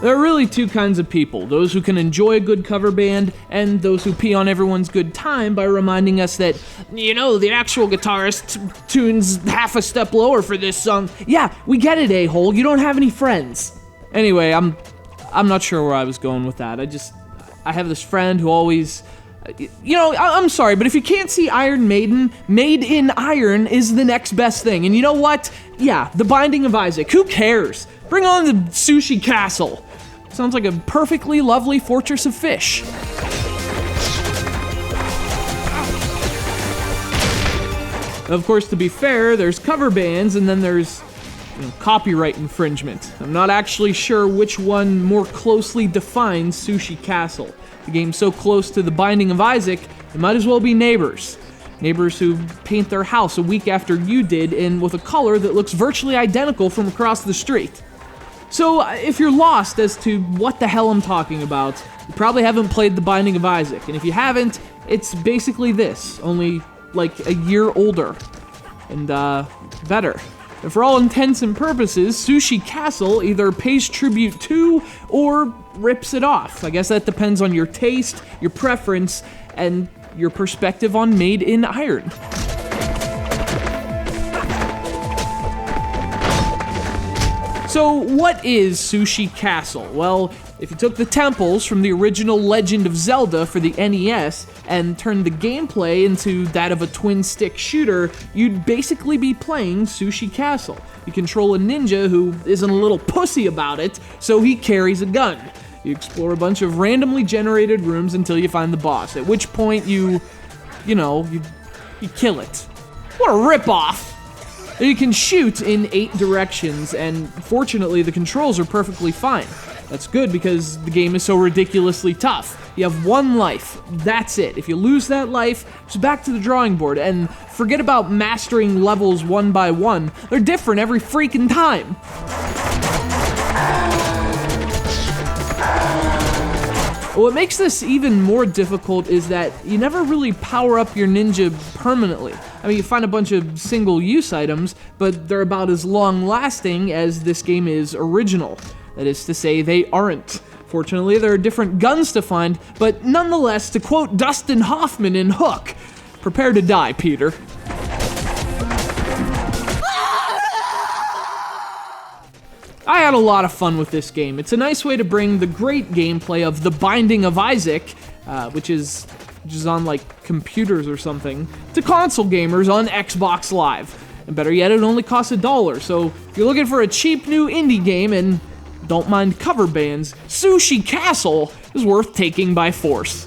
There are really two kinds of people, those who can enjoy a good cover band and those who pee on everyone's good time by reminding us that, the actual guitarist tunes half a step lower for this song. Yeah, we get it, a-hole, you don't have any friends. Anyway, I'm not sure where I was going with that. I have this friend who always... I'm sorry, but if you can't see Iron Maiden, Made in Iron is the next best thing. And you know what? Yeah, The Binding of Isaac. Who cares? Bring on the Sushi Castle. Sounds like a perfectly lovely fortress of fish. Of course, to be fair, there's cover bands and then there's copyright infringement. I'm not actually sure which one more closely defines Sushi Castle. The game's so close to The Binding of Isaac, it might as well be neighbors. Neighbors who paint their house a week after you did and with a color that looks virtually identical from across the street. So if you're lost as to what the hell I'm talking about, you probably haven't played The Binding of Isaac. And if you haven't, it's basically this, only like a year older and better. And for all intents and purposes, Sushi Castle either pays tribute to or rips it off. I guess that depends on your taste, your preference, and your perspective on Made in Iron. So what is Sushi Castle? Well, if you took the temples from the original Legend of Zelda for the NES and turned the gameplay into that of a twin-stick shooter, you'd basically be playing Sushi Castle. You control a ninja who isn't a little pussy about it, so he carries a gun. You explore a bunch of randomly generated rooms until you find the boss, at which point you kill it. What a ripoff! You can shoot in 8 directions, and fortunately the controls are perfectly fine. That's good because the game is so ridiculously tough. You have 1 life, that's it. If you lose that life, it's back to the drawing board, and forget about mastering levels one by one. They're different every freaking time. What makes this even more difficult is that you never really power up your ninja permanently. I mean, you find a bunch of single-use items, but they're about as long-lasting as this game is original. That is to say, they aren't. Fortunately, there are different guns to find, but nonetheless, to quote Dustin Hoffman in Hook, prepare to die, Peter. I had a lot of fun with this game. It's a nice way to bring the great gameplay of The Binding of Isaac, which is on like computers or something, to console gamers on Xbox Live. And better yet, it only costs $1, so if you're looking for a cheap new indie game and don't mind cover bands, Sushi Castle is worth taking by force.